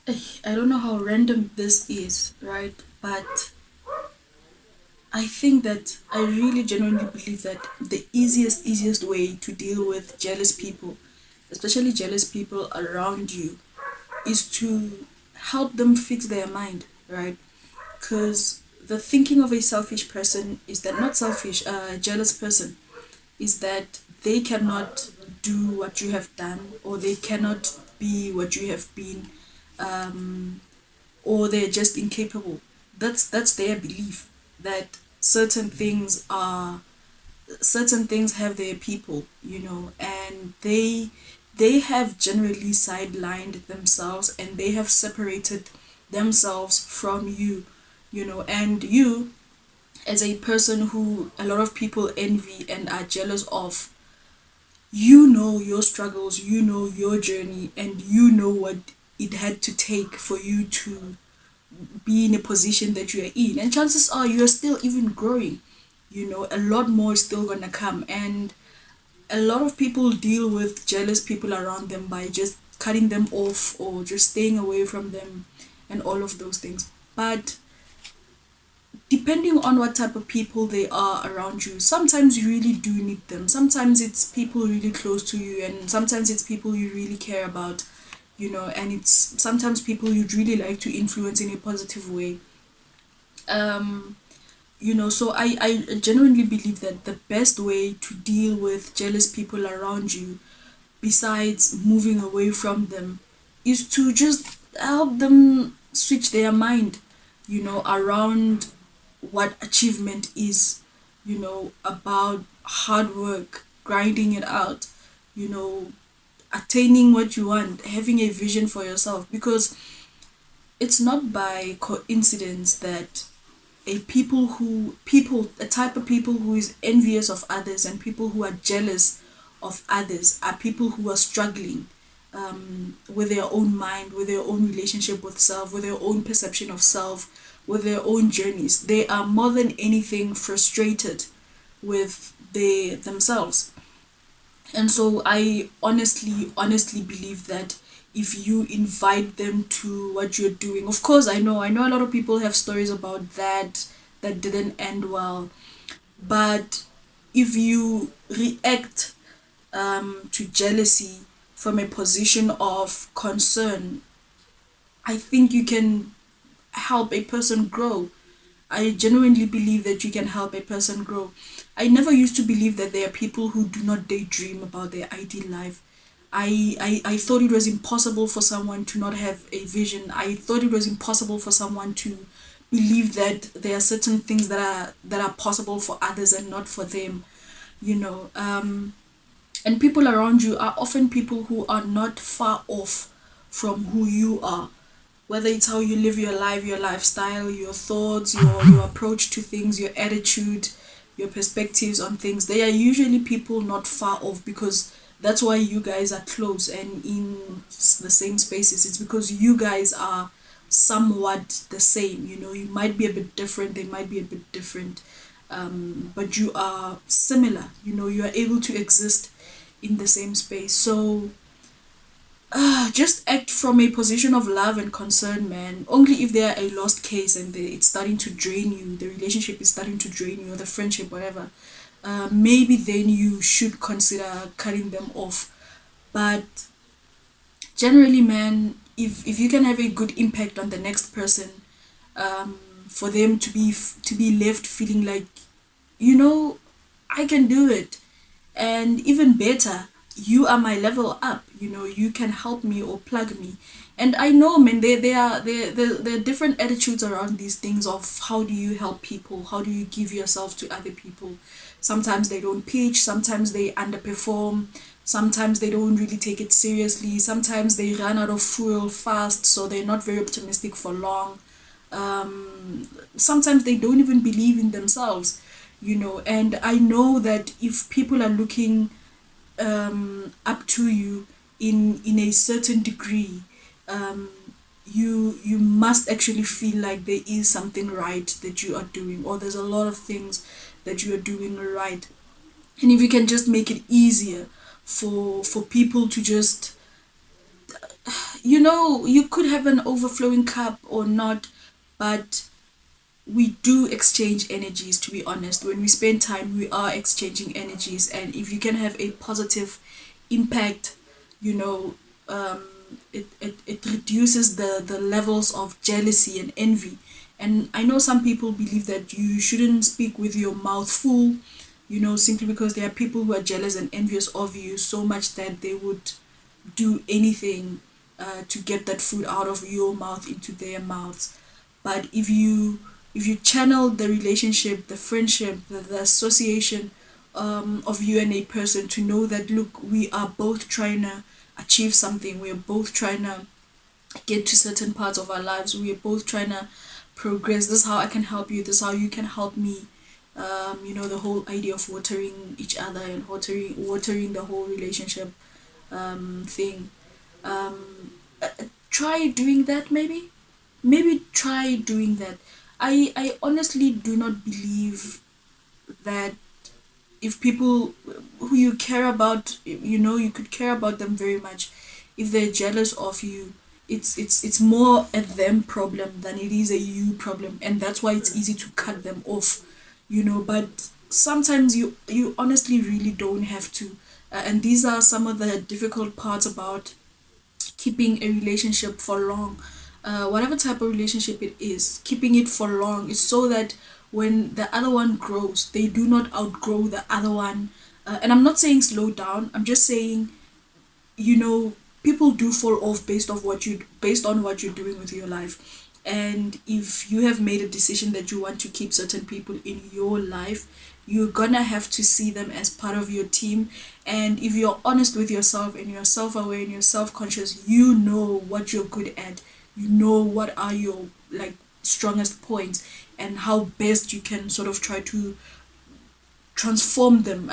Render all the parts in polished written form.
I don't know how random this is, right? But I think that I really genuinely believe that the easiest way to deal with jealous people, especially jealous people around you, is to help them fix their mind, right? Because the thinking of a selfish person is that, not selfish, a jealous person is that they cannot do what you have done, or they cannot be what you have been, um, or they're just incapable. That's their belief that certain things have their people, and they have generally sidelined themselves, and they have separated themselves from you, and you, as a person who a lot of people envy and are jealous of, you know your struggles, you know your journey, and you know what it had to take for you to be in a position that you are in. And chances are you're still even growing. A lot more is still gonna come. And a lot of people deal with jealous people around them by just cutting them off or just staying away from them and all of those things. But depending on what type of people they are around you, sometimes you really do need them. Sometimes it's people really close to you, and sometimes it's people you really care about, and it's sometimes people you'd really like to influence in a positive way. um so I genuinely believe that the best way to deal with jealous people around you, besides moving away from them, is to just help them switch their mind, around what achievement is, about hard work, grinding it out, you know, attaining what you want, having a vision for yourself. Because it's not by coincidence that a type of people who is envious of others and people who are jealous of others are people who are struggling, with their own mind, with their own relationship with self, with their own perception of self, with their own journeys. They are more than anything frustrated with themselves. And so I honestly believe that if you invite them to what you're doing, of course, I know a lot of people have stories about that didn't end well. But if you react, to jealousy from a position of concern, I think you can help a person grow. I genuinely believe that you can help a person grow. I never used to believe that there are people who do not daydream about their ideal life. I thought it was impossible for someone to not have a vision. I thought it was impossible for someone to believe that there are certain things that are possible for others and not for them. You know, and people around you are often people who are not far off from who you are, whether it's how you live your life, your lifestyle, your thoughts, your approach to things, your attitude, your perspectives on things. They are usually people not far off, because that's why you guys are close and in the same spaces. It's because you guys are somewhat the same. You might be a bit different, they might be a bit different, but you are similar. You are able to exist in the same space. So just act from a position of love and concern, man. Only if they are a lost case and it's starting to drain you, the relationship is starting to drain you, or the friendship, whatever. Maybe then you should consider cutting them off. But generally, man, if you can have a good impact on the next person, for them to be left feeling like, you know, I can do it. And even better, you are my level up. You can help me or plug me. And I know, man, there are different attitudes around these things of how do you help people, how do you give yourself to other people. Sometimes they don't pitch, sometimes they underperform, sometimes they don't really take it seriously, sometimes they run out of fuel fast, so they're not very optimistic for long. Sometimes they don't even believe in themselves, and I know that if people are looking, up to you in a certain degree, um, you must actually feel like there is something right that you are doing, or there's a lot of things that you are doing right. And if you can just make it easier for people to just you could have an overflowing cup or not, but we do exchange energies. To be honest, when we spend time, we are exchanging energies, and if you can have a positive impact, you know um it reduces the levels of jealousy and envy. And I know some people believe that you shouldn't speak with your mouth full, simply because there are people who are jealous and envious of you so much that they would do anything to get that food out of your mouth into their mouths. But if you channel the relationship, the friendship, the association of you and a person, to know that, look, we are both trying to achieve something, we are both trying to get to certain parts of our lives, we are both trying to progress, this is how I can help you, this is how you can help me. The whole idea of watering each other and watering the whole relationship thing. Try doing that, maybe try doing that. I honestly do not believe that if people who you care about, you could care about them very much, if they're jealous of you, it's more a them problem than it is a you problem, and that's why it's easy to cut them off. But sometimes you honestly really don't have to. And these are some of the difficult parts about keeping a relationship for long. Whatever type of relationship it is, keeping it for long is so that when the other one grows, they do not outgrow the other one. And I'm not saying slow down, I'm just saying, you know people do fall off based on what you're doing with your life. And if you have made a decision that you want to keep certain people in your life, you're gonna have to see them as part of your team. And if you're honest with yourself and you're self-aware and you're self-conscious, you know what you're good at, you know what are your, like, strongest points, and how best you can sort of try to transform them,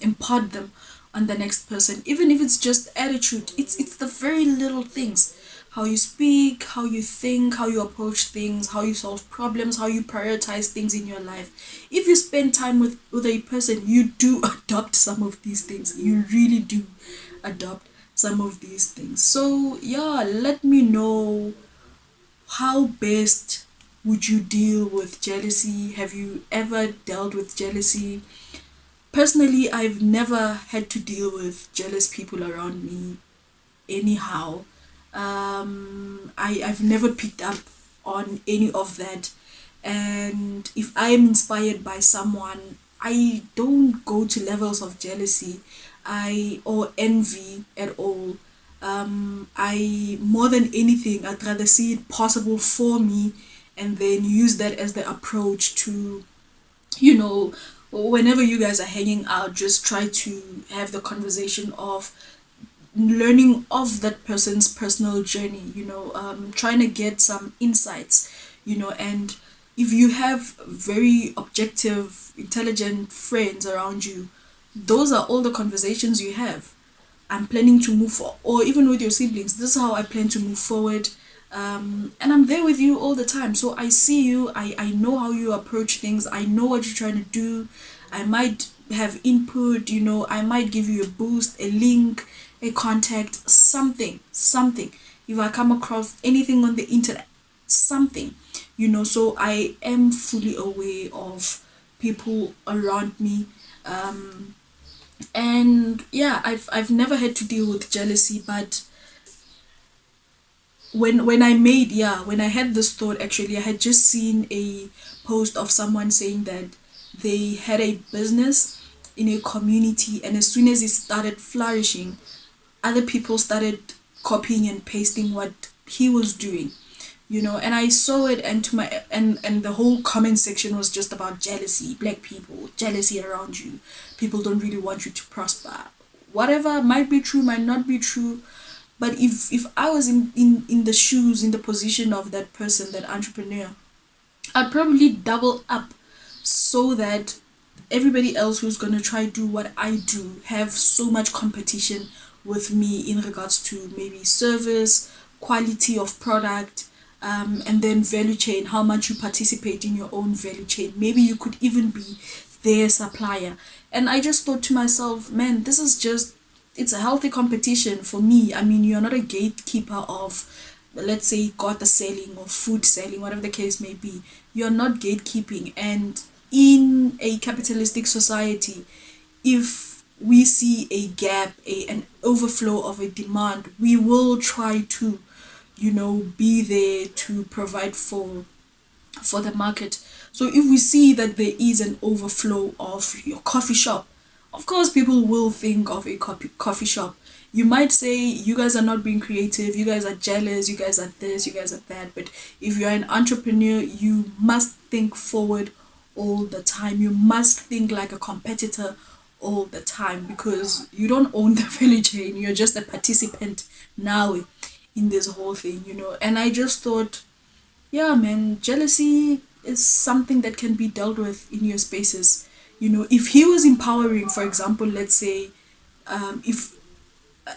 impart them on the next person. Even if it's just attitude, it's the very little things: how you speak, how you think, how you approach things, how you solve problems, how you prioritize things in your life. If you spend time with a person, you do adopt some of these things, you really do adopt some of these things. So yeah, let me know, how best would you deal with jealousy? Have you ever dealt with jealousy? Personally, I've never had to deal with jealous people around me anyhow. I've never picked up on any of that. And if I am inspired by someone, I don't go to levels of jealousy or envy at all. I More than anything, I'd rather see it possible for me, and then use that as the approach to, you know whenever you guys are hanging out, just try to have the conversation of learning of that person's personal journey, trying to get some insights, and if you have very objective, intelligent friends around you, those are all the conversations you have. I'm planning to move or even with your siblings, this is how I plan to move forward. And I'm there with you all the time, so I see you, I know how you approach things, I know what you're trying to do. I might have input, I might give you a boost, a link, a contact, something, if I come across anything on the internet, something, so I am fully aware of people around me. And yeah, I've never had to deal with jealousy, but when I had this thought, actually, I had just seen a post of someone saying that they had a business in a community, and as soon as it started flourishing, other people started copying and pasting what he was doing. And I saw it, and to my and the whole comment section was just about jealousy, black people, jealousy around you, people don't really want you to prosper. Whatever might be true, might not be true, but if I was in the shoes, in the position of that person, that entrepreneur, I'd probably double up, so that everybody else who's going to try to do what I do have so much competition with me in regards to maybe service, quality of product, and then value chain, how much you participate in your own value chain. Maybe you could even be their supplier. And I just thought to myself, man, this is just it's a healthy competition for me. I mean, you're not a gatekeeper of, let's say, got the selling or food selling, whatever the case may be. You're not gatekeeping. And in a capitalistic society, if we see a gap, an overflow of a demand, we will try to, be there to provide for the market. So if we see that there is an overflow of your coffee shop, of course people will think of a coffee shop. You might say you guys are not being creative, you guys are jealous, you guys are this, you guys are that. But if you're an entrepreneur, you must think forward all the time. You must think like a competitor all the time, because you don't own the value chain. You're just a participant now in this whole thing. And I just thought, yeah, man, jealousy is something that can be dealt with in your spaces. If he was empowering, for example, let's say, if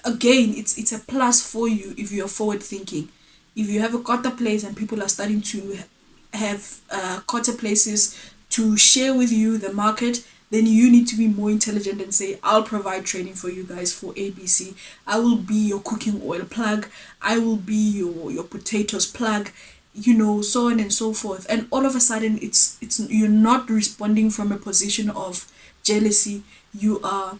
again, it's a plus for you if you're forward thinking. If you have a quarter place and people are starting to have quarter places to share with you the market, then you need to be more intelligent and say, I'll provide training for you guys for ABC. I will be your cooking oil plug. I will be your potatoes plug, so on and so forth. And all of a sudden, it's you're not responding from a position of jealousy. You are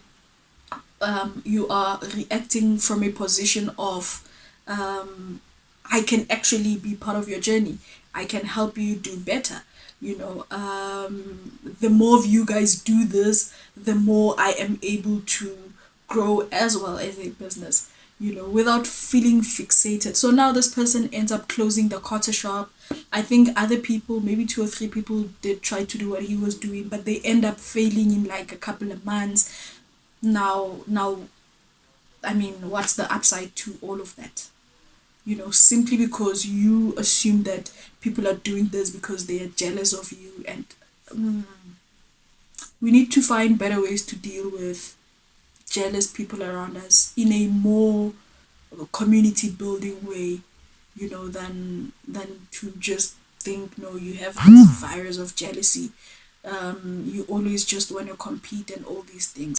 reacting from a position of, I can actually be part of your journey. I can help you do better. The more of you guys do this, the more I am able to grow as well as a business, without feeling fixated. So now this person ends up closing the quarter shop. I think other people, maybe two or three people, did try to do what he was doing, but they end up failing in like a couple of months. Now, I mean, what's the upside to all of that? Simply because you assume that people are doing this because they are jealous of you. And mm, we need to find better ways to deal with jealous people around us in a more community building way, than to just think, no, you have this virus of jealousy. You always just want to compete and all these things.